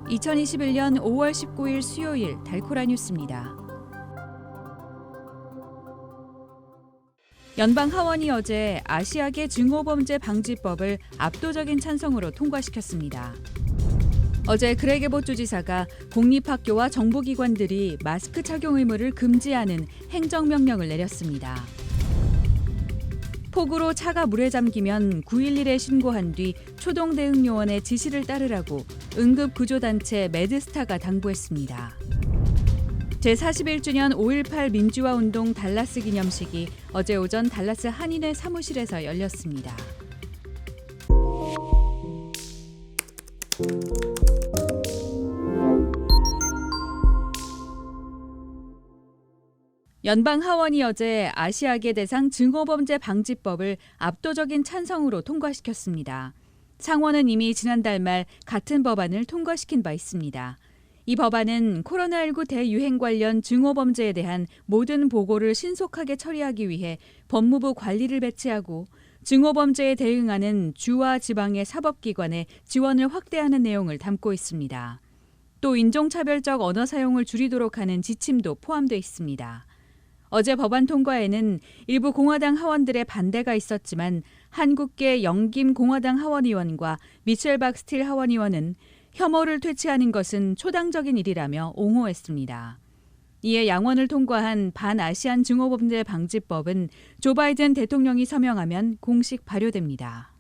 2021년 5월 19일 수요일 달코라 뉴스입니다. 연방 하원이 어제 아시아계 증오범죄 방지법을 압도적인 찬성으로 통과시켰습니다. 어제 그렉 에봇 주지사가 공립학교와 정보기관들이 마스크 착용 의무를 금지하는 행정명령을 내렸습니다. 폭우로 차가 물에 잠기면 911에 신고한 뒤 초동대응요원의 지시를 따르라고 응급구조단체 매드스타가 당부했습니다. 제41주년 5.18 민주화운동 달라스 기념식이 어제 오전 달라스 한인회 사무실에서 열렸습니다. 연방 하원이 어제 아시아계 대상 증오범죄 방지법을 압도적인 찬성으로 통과시켰습니다. 상원은 이미 지난달 말 같은 법안을 통과시킨 바 있습니다. 이 법안은 코로나19 대유행 관련 증오범죄에 대한 모든 보고를 신속하게 처리하기 위해 법무부 관리를 배치하고 증오범죄에 대응하는 주와 지방의 사법기관에 지원을 확대하는 내용을 담고 있습니다. 또 인종차별적 언어 사용을 줄이도록 하는 지침도 포함되어 있습니다. 어제 법안 통과에는 일부 공화당 하원들의 반대가 있었지만 한국계 영김 공화당 하원의원과 미첼 박스틸 하원의원은 혐오를 퇴치하는 것은 초당적인 일이라며 옹호했습니다. 이에 양원을 통과한 반아시안 증오범죄 방지법은 조 바이든 대통령이 서명하면 공식 발효됩니다.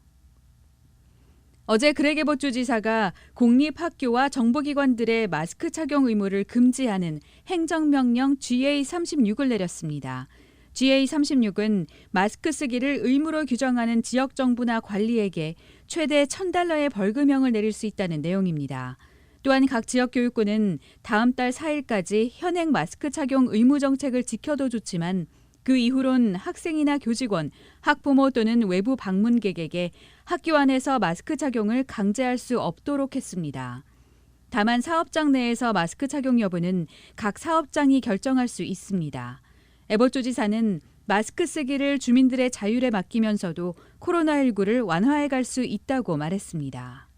어제 그렉 에봇 주지사가 공립학교와 정보기관들의 마스크 착용 의무를 금지하는 행정명령 GA36을 내렸습니다. GA36은 마스크 쓰기를 의무로 규정하는 지역정부나 관리에게 최대 $1,000의 벌금형을 내릴 수 있다는 내용입니다. 또한 각 지역교육부는 다음 달 4일까지 현행 마스크 착용 의무 정책을 지켜도 좋지만 그 이후론 학생이나 교직원, 학부모 또는 외부 방문객에게 학교 안에서 마스크 착용을 강제할 수 없도록 했습니다. 다만 사업장 내에서 마스크 착용 여부는 각 사업장이 결정할 수 있습니다. 에봇 주지사는 마스크 쓰기를 주민들의 자율에 맡기면서도 코로나19를 완화해 갈 수 있다고 말했습니다.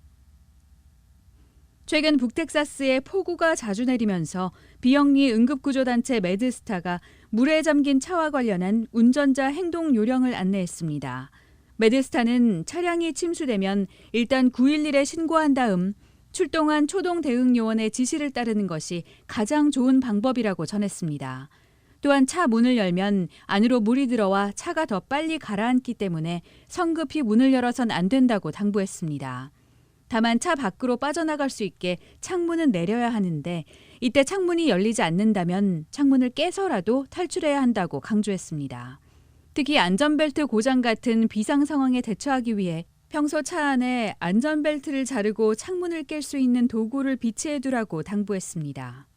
최근 북텍사스에 폭우가 자주 내리면서 비영리 응급구조단체 매드스타가 물에 잠긴 차와 관련한 운전자 행동 요령을 안내했습니다. 매드스타는 차량이 침수되면 일단 911에 신고한 다음 출동한 초동대응요원의 지시를 따르는 것이 가장 좋은 방법이라고 전했습니다. 또한 차 문을 열면 안으로 물이 들어와 차가 더 빨리 가라앉기 때문에 성급히 문을 열어선 안 된다고 당부했습니다. 다만 차 밖으로 빠져나갈 수 있게 창문은 내려야 하는데 이때 창문이 열리지 않는다면 창문을 깨서라도 탈출해야 한다고 강조했습니다. 특히 안전벨트 고장 같은 비상 상황에 대처하기 위해 평소 차 안에 안전벨트를 자르고 창문을 깰 수 있는 도구를 비치해두라고 당부했습니다.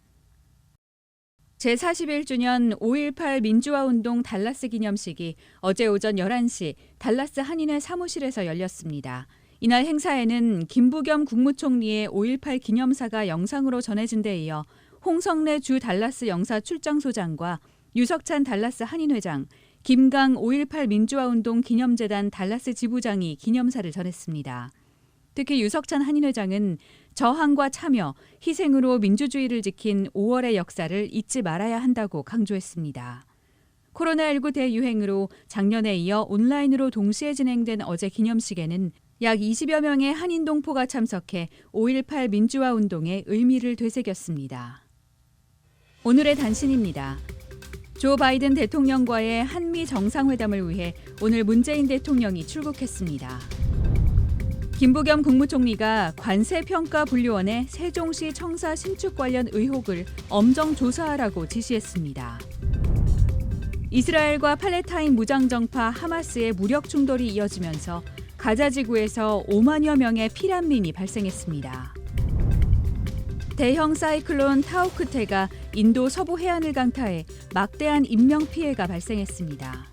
제41주년 5.18 민주화운동 달라스 기념식이 어제 오전 11시 달라스 한인회 사무실에서 열렸습니다. 이날 행사에는 김부겸 국무총리의 5.18 기념사가 영상으로 전해진 데 이어 홍성래 주 달라스 영사 출장소장과 유석찬 달라스 한인회장, 김강 5.18 민주화운동 기념재단 달라스 지부장이 기념사를 전했습니다. 특히 유석찬 한인회장은 저항과 참여, 희생으로 민주주의를 지킨 5월의 역사를 잊지 말아야 한다고 강조했습니다. 코로나19 대유행으로 작년에 이어 온라인으로 동시에 진행된 어제 기념식에는 약 20여 명의 한인 동포가 참석해 5.18 민주화 운동의 의미를 되새겼습니다. 오늘의 단신입니다. 조 바이든 대통령과의 한미 정상회담을 위해 오늘 문재인 대통령이 출국했습니다. 김부겸 국무총리가 관세평가분류원의 세종시 청사 신축 관련 의혹을 엄정 조사하라고 지시했습니다. 이스라엘과 팔레타인 무장정파 하마스의 무력 충돌이 이어지면서 가자 지구에서 5만여 명의 피난민이 발생했습니다. 대형 사이클론 타우크테가 인도 서부 해안을 강타해 막대한 인명피해가 발생했습니다.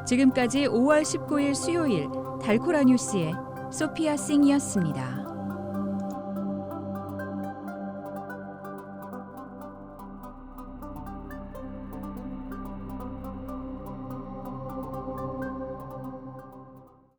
지금까지 5월 19일 수요일 달코라 뉴스의 소피아 싱이었습니다.